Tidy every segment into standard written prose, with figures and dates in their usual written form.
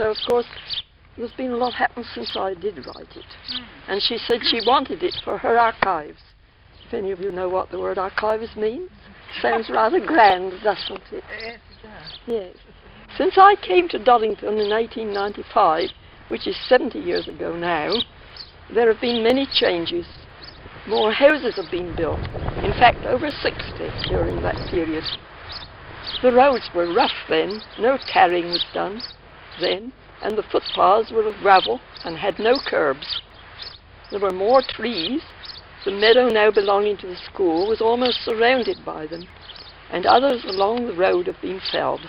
so of course there's been a lot happened since I did write it. And she said she wanted it for her archives. If any of you know what the word archives means. Sounds rather grand, doesn't it? Yes, it does. Yes. Since I came to Doddington in 1895, which is 70 years ago now, there have been many changes. More houses have been built. In fact, over 60 during that period. The roads were rough then, no tarring was done then, and the footpaths were of gravel and had no curbs. There were more trees. The meadow now belonging to the school was almost surrounded by them, and others along the road have been felled.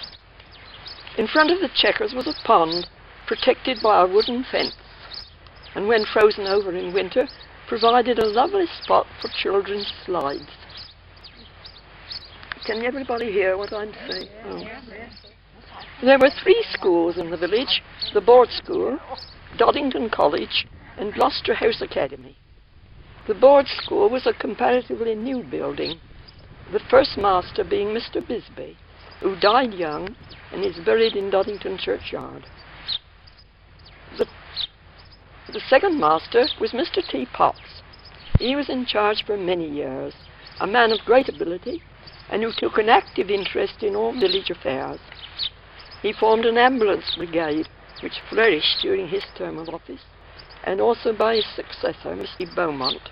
In front of the Chequers was a pond, protected by a wooden fence, and when frozen over in winter, provided a lovely spot for children's slides. Can everybody hear what I'm saying? Oh. There were 3 schools in the village, the board school, Doddington College, and Gloucester House Academy. The board school was a comparatively new building, the first master being Mr. Bisbee, who died young and is buried in Doddington churchyard. The second master was Mr. T. Potts. He was in charge for many years, a man of great ability, and who took an active interest in all village affairs. He formed an ambulance brigade, which flourished during his term of office, and also by his successor, Mr. Beaumont.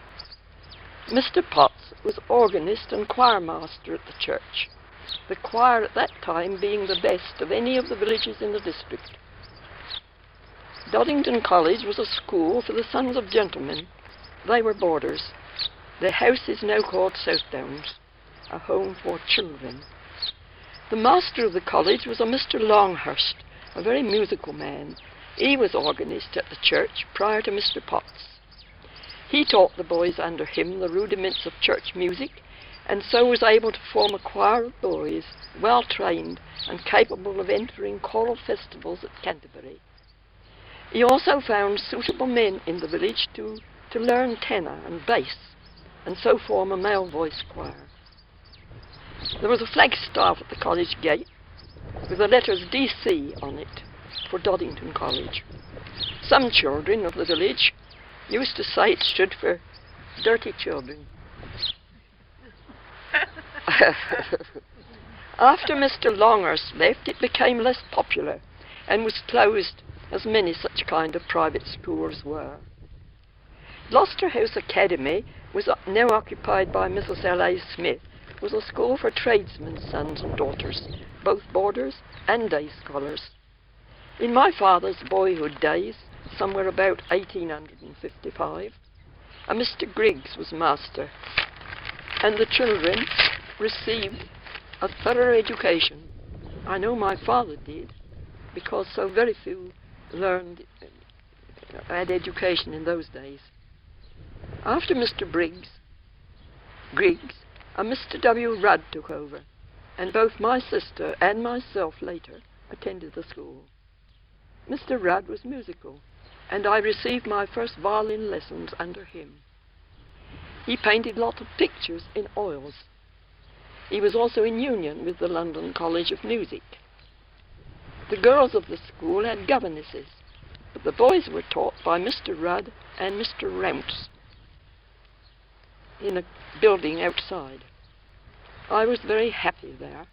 Mr. Potts was organist and choir master at the church, the choir at that time being the best of any of the villages in the district. Doddington College was a school for the sons of gentlemen. They were boarders. The house is now called Southdowns, a home for children. The master of the college was a Mr. Longhurst, a very musical man. He was organist at the church prior to Mr. Potts. He taught the boys under him the rudiments of church music, and so was able to form a choir of boys, well trained and capable of entering choral festivals at Canterbury. He also found suitable men in the village to learn tenor and bass, and so form a male voice choir. There was a flagstaff at the college gate with the letters D.C. on it for Doddington College. Some children of the village used to say it stood for dirty children. After Mr. Longhurst left, it became less popular and was closed, as many such kind of private schools were. Gloucester House Academy was now occupied by Mrs. L.A. Smith, was a school for tradesmen's sons and daughters, both boarders and day scholars. In my father's boyhood days, somewhere about 1855, a Mr. Griggs was master, and the children received a thorough education. I know my father did, because so very few had education in those days. After Mr. Griggs, a Mr. W. Rudd took over, and both my sister and myself later attended the school. Mr. Rudd was musical, and I received my first violin lessons under him. He painted lots of pictures in oils. He was also in union with the London College of Music. The girls of the school had governesses, but the boys were taught by Mr. Rudd and Mr. Rounce in a building outside. I was very happy there.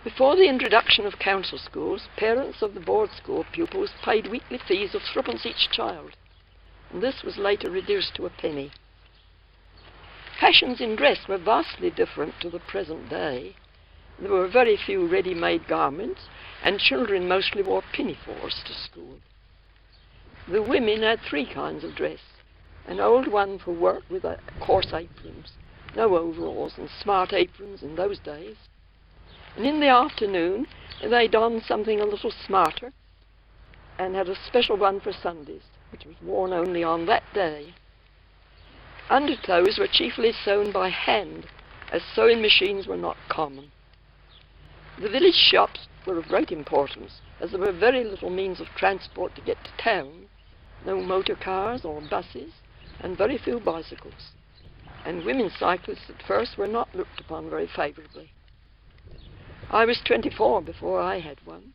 Before the introduction of council schools, parents of the board school pupils paid weekly fees of 3d each child, and this was later reduced to a penny. Fashions in dress were vastly different to the present day. There were very few ready-made garments, and children mostly wore pinafores to school. The women had 3 kinds of dress: an old one for work with coarse aprons, no overalls and smart aprons in those days. And in the afternoon, they donned something a little smarter and had a special one for Sundays, which was worn only on that day. Underclothes were chiefly sewn by hand, as sewing machines were not common. The village shops were of great importance, as there were very little means of transport to get to town, no motor cars or buses, and very few bicycles. And women cyclists at first were not looked upon very favourably. I was 24 before I had one.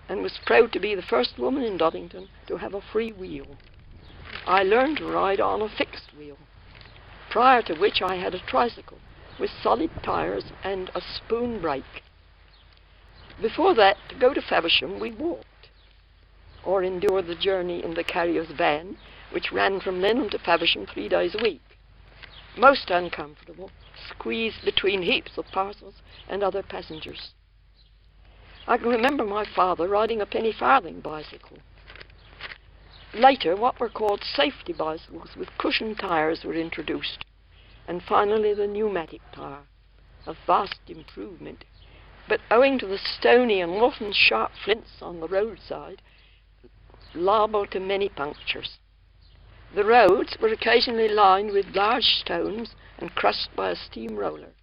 and was proud to be the first woman in Doddington to have a free wheel. I learned to ride on a fixed wheel, prior to which I had a tricycle with solid tyres and a spoon brake. Before that, to go to Faversham, we walked, or endured the journey in the carrier's van, which ran from Lenham to Faversham 3 days a week. Most uncomfortable, squeezed between heaps of parcels and other passengers. I can remember my father riding a penny farthing bicycle. Later, what were called safety bicycles with cushioned tyres were introduced, and finally the pneumatic tyre, a vast improvement, but owing to the stony and often sharp flints on the roadside, liable to many punctures. The roads were occasionally lined with large stones and crushed by a steam roller,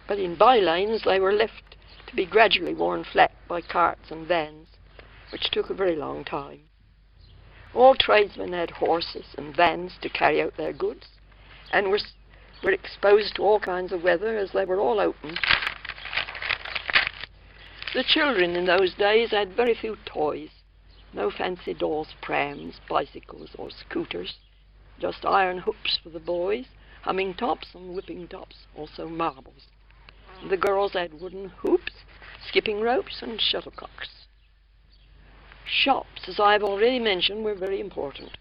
but in by-lanes they were left to be gradually worn flat by carts and vans, which took a very long time. All tradesmen had horses and vans to carry out their goods, and were exposed to all kinds of weather as they were all open. The children in those days had very few toys, no fancy dolls' prams, bicycles or scooters, just iron hoops for the boys, humming tops and whipping tops, also marbles. The girls had wooden hoops, skipping ropes and shuttlecocks. Shops, as I have already mentioned, were very important.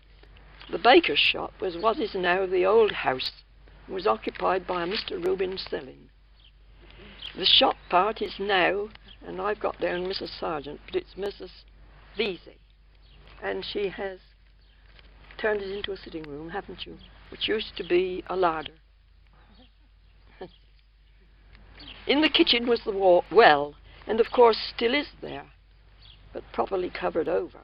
The baker's shop was what is now the old house, and was occupied by a Mr. Reuben Sellin. The shop part is now, and I've got down Mrs. Sargent, but it's Mrs. Vesey, and she has turned it into a sitting room, haven't you, which used to be a larder. In the kitchen was the well, and of course still is there, but properly covered over.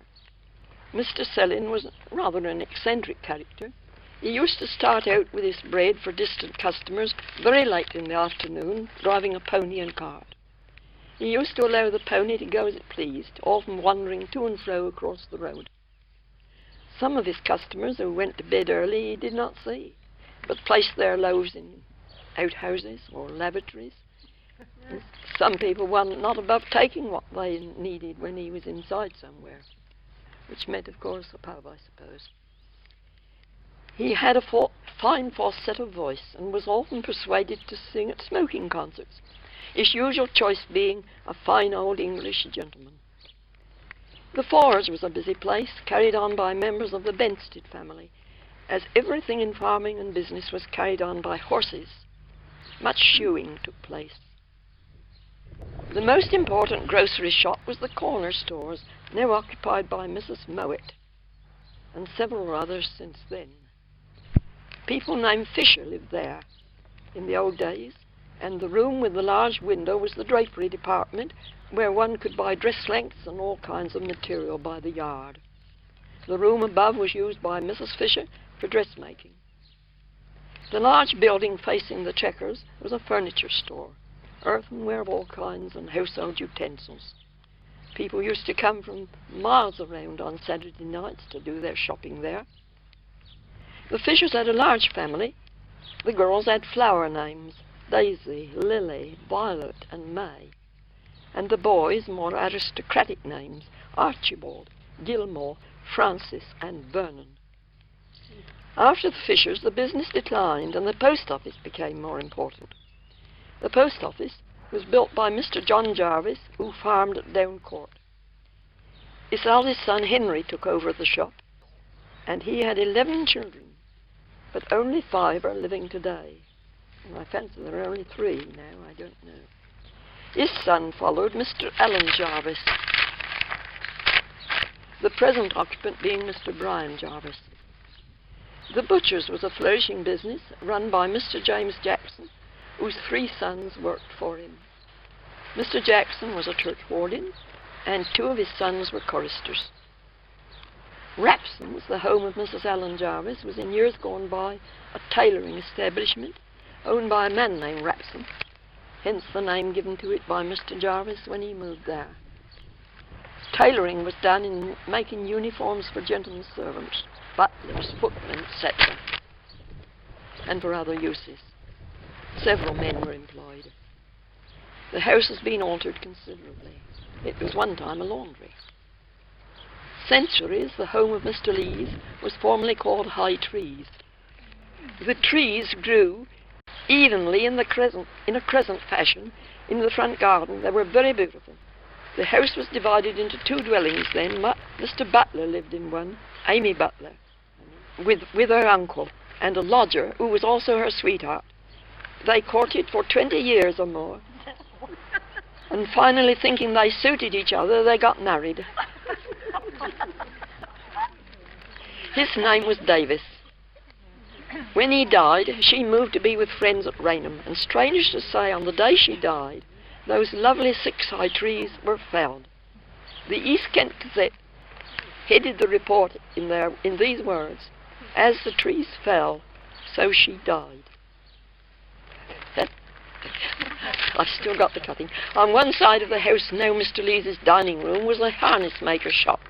Mr. Sellin was rather an eccentric character. He used to start out with his bread for distant customers very late in the afternoon, driving a pony and cart. He used to allow the pony to go as it pleased, often wandering to and fro across the road. Some of his customers who went to bed early he did not see, but placed their loaves in outhouses or lavatories. Some people were not above taking what they needed when he was inside somewhere, which meant, of course, a pub, I suppose. He had a fine falsetto voice and was often persuaded to sing at smoking concerts, his usual choice being a fine old English gentleman. The forge was a busy place, carried on by members of the Benstead family, as everything in farming and business was carried on by horses. Much shoeing took place. The most important grocery shop was the corner stores, now occupied by Mrs. Mowat, and several others since then. People named Fisher lived there in the old days, and the room with the large window was the drapery department, where one could buy dress lengths and all kinds of material by the yard. The room above was used by Mrs. Fisher for dressmaking. The large building facing the Chequers was a furniture store, earthenware of all kinds and household utensils. People used to come from miles around on Saturday nights to do their shopping there. The Fishers had a large family. The girls had flower names, Daisy, Lily, Violet and May, and the boys more aristocratic names, Archibald, Gilmore, Francis and Vernon. After the Fishers, the business declined and the post office became more important. The post office was built by Mr. John Jarvis, who farmed at Downcourt. His eldest son Henry took over the shop, and he had 11 children, but only 5 are living today. And I fancy there are only 3 now, I don't know. His son followed, Mr. Alan Jarvis, the present occupant being Mr. Brian Jarvis. The butcher's was a flourishing business run by Mr. James Jackson, whose 3 sons worked for him. Mr. Jackson was a churchwarden, and 2 of his sons were choristers. Rapson was the home of Mrs. Alan Jarvis, was in years gone by a tailoring establishment owned by a man named Rapson, hence the name given to it by Mr. Jarvis when he moved there. Tailoring was done in making uniforms for gentlemen's servants, butlers, footmen, etc., and for other uses. Several men were employed. the house has been altered considerably. It was one time a laundry. Centuries, the home of Mr. Lees was formerly called High Trees. The trees grew evenly in a crescent fashion in the front garden. They were very beautiful. The house was divided into two dwellings then. Mr. Butler lived in one, Amy Butler, with her uncle, and a lodger who was also her sweetheart. They courted for 20 years or more, and finally, thinking they suited each other, they got married. His name was Davis. When he died, she moved to be with friends at Raynham, and strange to say, on the day she died, those lovely 6 high trees were felled. The East Kent Gazette headed the report in these words: "As the trees fell, so she died." I've still got the cutting. On one side of the house, now Mr. Lees's dining room, was a harness maker's shop.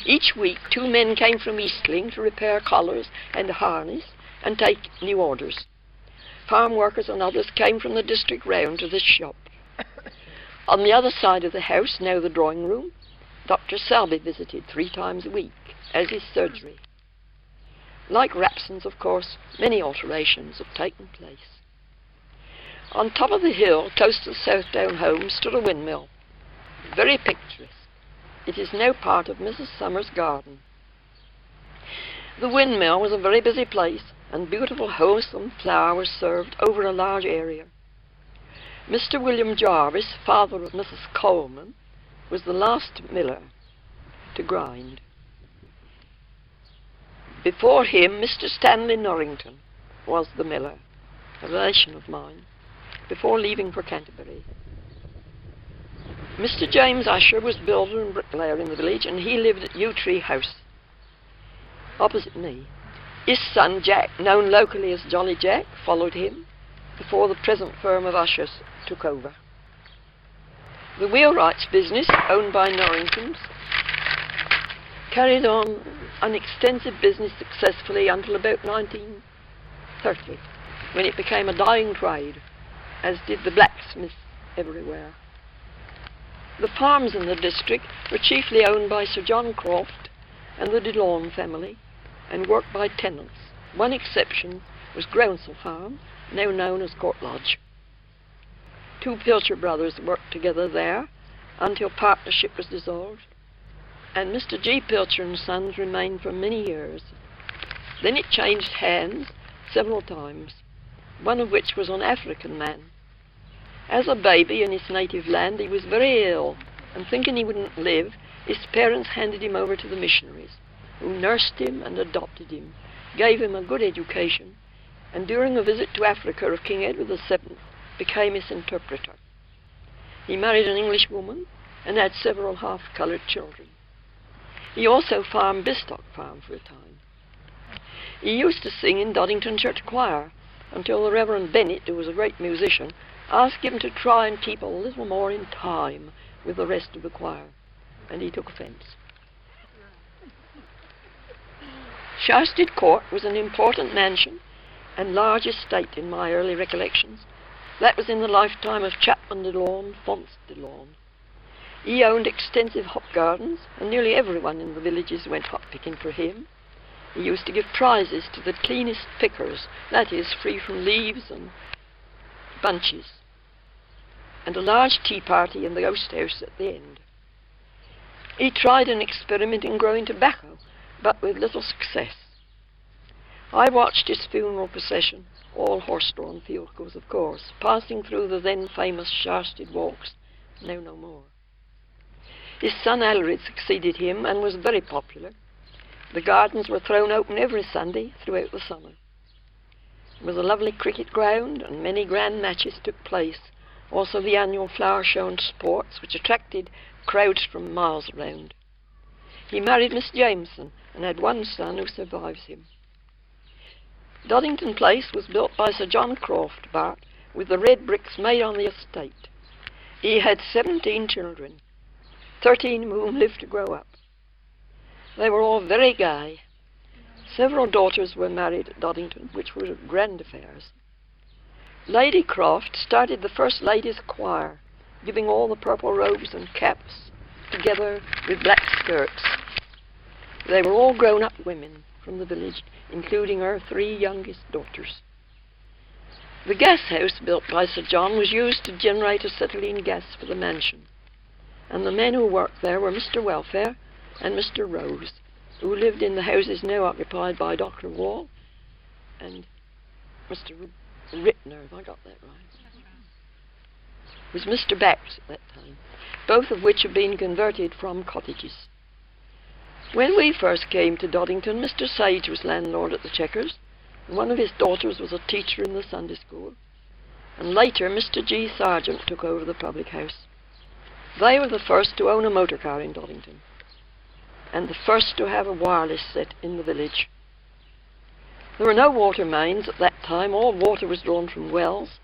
Each week 2 men came from Eastling to repair collars and harness and take new orders. Farm workers and others came from the district round to this shop. On the other side of the house, now the drawing room, Dr. Selby visited 3 times a week, as his surgery. Like Rapson's, of course, many alterations have taken place. On top of the hill, close to the Southdown home, stood a windmill, very picturesque. It is now part of Mrs. Summer's garden. The windmill was a very busy place, and beautiful, wholesome flour was served over a large area. Mr. William Jarvis, father of Mrs. Coleman, was the last miller to grind. Before him, Mr. Stanley Norrington was the miller, a relation of mine, before leaving for Canterbury. Mr. James Usher was builder and bricklayer in the village, and he lived at Yew Tree House, opposite me. His son Jack, known locally as Jolly Jack, followed him before the present firm of Ushers took over. The wheelwright's business, owned by Norringtons, carried on an extensive business successfully until about 1930, when it became a dying trade, as did the blacksmiths everywhere. The farms in the district were chiefly owned by Sir John Croft and the DeLawn family, and worked by tenants. One exception was Groundsel Farm, now known as Court Lodge. 2 Pilcher brothers worked together there until partnership was dissolved, and Mr. G. Pilcher and Sons remained for many years. Then it changed hands several times, one of which was an African man. As a baby in his native land, he was very ill, and thinking he wouldn't live, his parents handed him over to the missionaries, who nursed him and adopted him, gave him a good education, and during a visit to Africa of King Edward VII, became his interpreter. He married an English woman and had several half-coloured children. He also farmed Bistock Farm for a time. He used to sing in Doddington Church Choir until the Reverend Bennett, who was a great musician, asked him to try and keep a little more in time with the rest of the choir, and he took offence. Sharsted Court was an important mansion and large estate in my early recollections. That was in the lifetime of Chapman de Lawn, Fonce de Lawn. He owned extensive hop gardens, and nearly everyone in the villages went hop picking for him. He used to give prizes to the cleanest pickers, that is, free from leaves and bunches, and a large tea party in the ghost house at the end. He tried an experiment in growing tobacco, but with little success. I watched his funeral procession, all horse-drawn vehicles, of course, passing through the then famous Sharsted Walks, now no more. His son Alred succeeded him and was very popular. The gardens were thrown open every Sunday throughout the summer. There was a lovely cricket ground, and many grand matches took place, also the annual flower show and sports, which attracted crowds from miles around. He married Miss Jameson and had one son who survives him. Doddington Place was built by Sir John Croft, Bart, with the red bricks made on the estate. He had 17 children, 13 of whom lived to grow up. They were all very gay. Several daughters were married at Doddington, which were grand affairs. Lady Croft started the first ladies' choir, giving all the purple robes and caps, together with black skirts. They were all grown-up women from the village, including her 3 youngest daughters. The gas house built by Sir John was used to generate acetylene gas for the mansion, and the men who worked there were Mr. Welfare and Mr. Rose, who lived in the houses now occupied by Dr. Wall and Mr. Rittner, have I got that right? It was Mr. Bax at that time, both of which have been converted from cottages. When we first came to Doddington, Mr. Sage was landlord at the Chequers, and one of his daughters was a teacher in the Sunday school, and later Mr. G. Sargent took over the public house. They were the first to own a motor car in Doddington, and the first to have a wireless set in the village. There were no water mains at that time. All water was drawn from wells,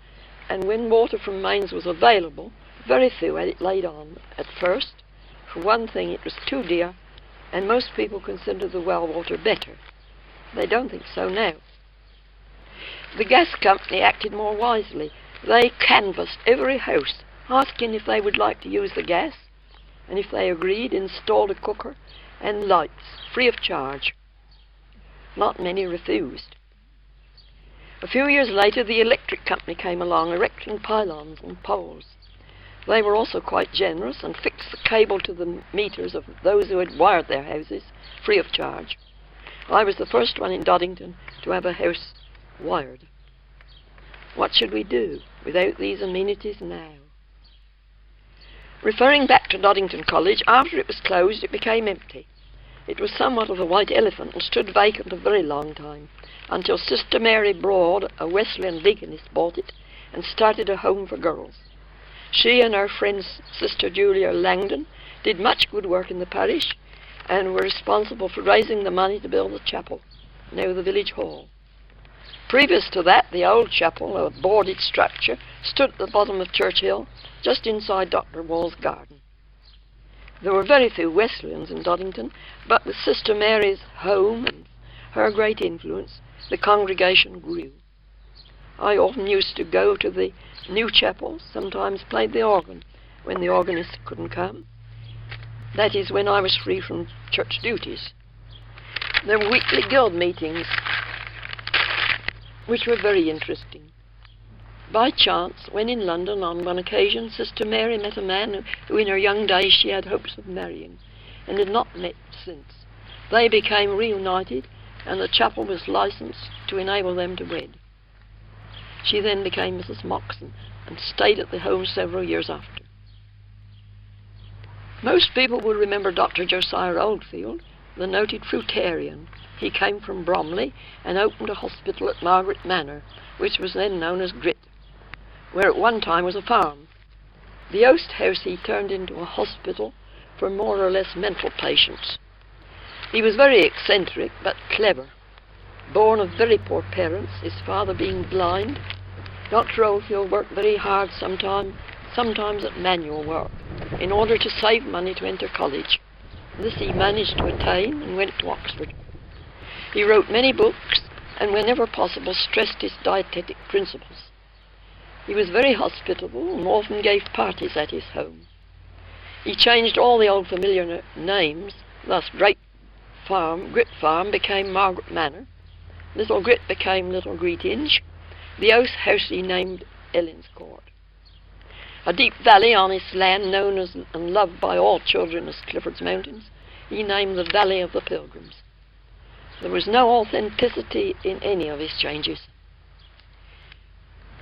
and when water from mains was available, very few had it laid on at first. For one thing, it was too dear, and most people consider the well water better. They don't think so now. The gas company acted more wisely. They canvassed every house, asking if they would like to use the gas, and if they agreed, installed a cooker and lights, free of charge. Not many refused. A few years later, the electric company came along, erecting pylons and poles. They were also quite generous and fixed the cable to the meters of those who had wired their houses, free of charge. I was the first one in Doddington to have a house wired. What should we do without these amenities now? Referring back to Doddington College, after it was closed, it became empty. It was somewhat of a white elephant and stood vacant a very long time, until Sister Mary Broad, a Wesleyan deaconess, bought it and started a home for girls. She and her friend Sister Julia Langdon did much good work in the parish and were responsible for raising the money to build the chapel, now the village hall. Previous to that, the old chapel, a boarded structure, stood at the bottom of Church Hill, just inside Dr. Wall's garden. There were very few Wesleyans in Doddington, but with Sister Mary's home and her great influence, the congregation grew. I often used to go to the new chapel, sometimes played the organ when the organist couldn't come. That is, when I was free from church duties. There were weekly guild meetings, which were very interesting. By chance, when in London on one occasion, Sister Mary met a man who in her young days she had hopes of marrying, and had not met since. They became reunited, and the chapel was licensed to enable them to wed. She then became Mrs. Moxon, and stayed at the home several years after. Most people will remember Dr. Josiah Oldfield, the noted fruitarian. He came from Bromley and opened a hospital at Margaret Manor, which was then known as Grit, where at one time was a farm. The Oast House he turned into a hospital for more or less mental patients. He was very eccentric but clever. Born of very poor parents, his father being blind, Dr. Oldfield worked very hard sometimes at manual work, in order to save money to enter college. This he managed to attain and went to Oxford. He wrote many books and whenever possible stressed his dietetic principles. He was very hospitable and often gave parties at his home. He changed all the old familiar names, thus Grit Farm became Margaret Manor, Little Grit became Little Greetinge, the Oast House he named Ellen's Court. A deep valley on his land, known as and loved by all children as Clifford's Mountains, he named the Valley of the Pilgrims. There was no authenticity in any of his changes.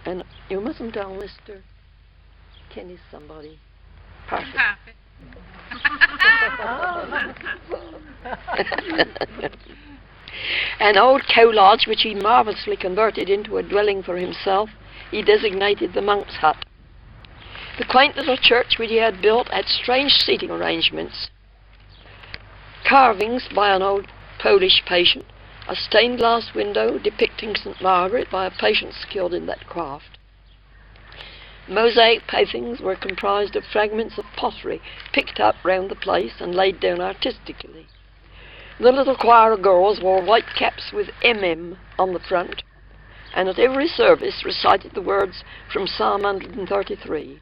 And you mustn't tell Mr. Kenny's somebody perfect. An old cow lodge which he marvellously converted into a dwelling for himself, he designated the monk's hut. The quaint little church which he had built had strange seating arrangements, carvings by an old Polish patient, a stained glass window depicting St. Margaret by a patient skilled in that craft. Mosaic pavings were comprised of fragments of pottery picked up round the place and laid down artistically. The little choir of girls wore white caps with MM on the front, and at every service recited the words from Psalm 133.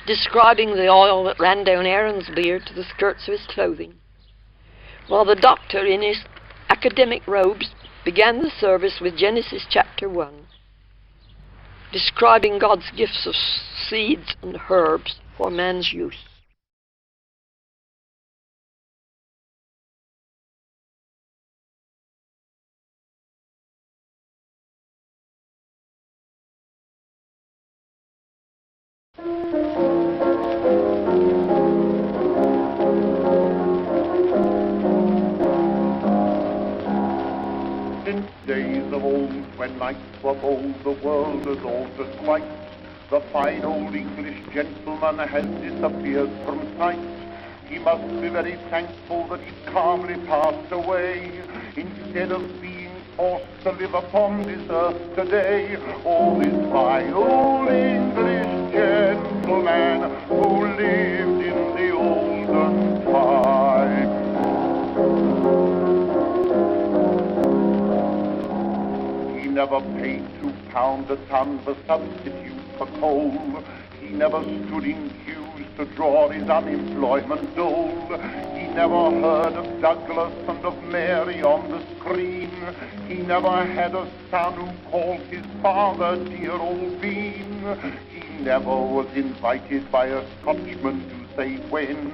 describing the oil that ran down Aaron's beard to the skirts of his clothing, while the doctor in his academic robes began the service with Genesis chapter 1, describing God's gifts of seeds and herbs for man's use. Since days of old, when nights were bold, the world has altered quite. The fine old English gentleman has disappeared from sight. He must be very thankful that he calmly passed away, instead of being forced to live upon this earth today. Oh, this fine old English gentleman who lived in the olden time. He never paid £2 a ton for substitute for coal. He never stood in queues to draw his unemployment dole. He never heard of Douglas and of Mary on the screen. He never had a son who called his father dear old Bean. He never was invited by a Scotchman to say when.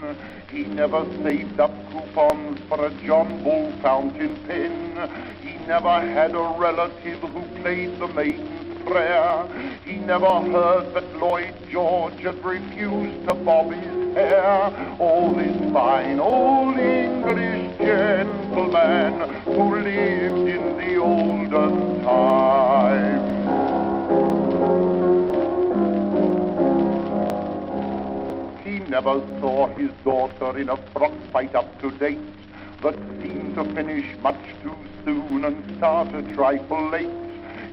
He never saved up coupons for a John Bull fountain pen. He never had a relative who played the Maiden's Prayer. He never heard that Lloyd George had refused to bob his hair. Oh, this fine old English gentleman who lived in the olden time. He never saw his daughter in a frock fight up to date, that seemed to finish much too soon and start a trifle late.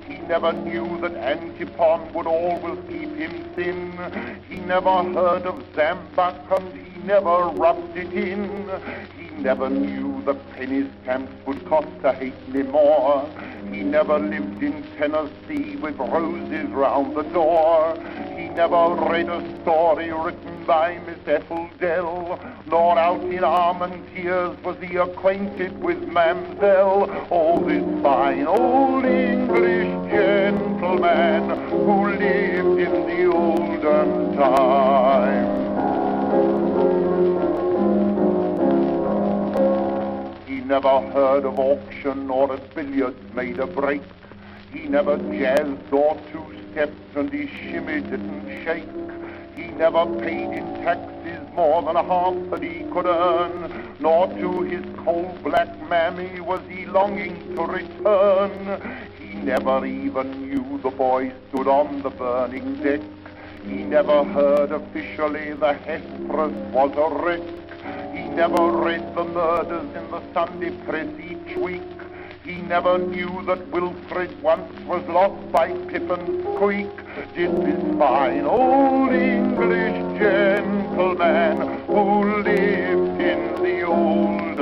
He never knew that Antipon would always keep him thin. He never heard of Zambuck and he never rubbed it in. He never knew that penny stamps would cost a halfpenny more. He never lived in Tennessee with roses round the door. He never read a story written by Miss Ethel Dell, nor out in Armentiers was he acquainted with Mamselle. Oh, this fine old English gentleman who lived in the olden time. He never heard of auction or at billiards made a break. He never jazzed or two-stepped and his shimmy didn't shake. He never paid in taxes more than a halfpenny could earn, nor to his coal-black mammy was he longing to return. He never even knew the boy stood on the burning deck. He never heard officially the Hesperus was a wreck. He never read the murders in the Sunday press each week. He never knew that Wilfrid once was lost by Pippin's Creek. Did this fine old English gentleman who lived in the olden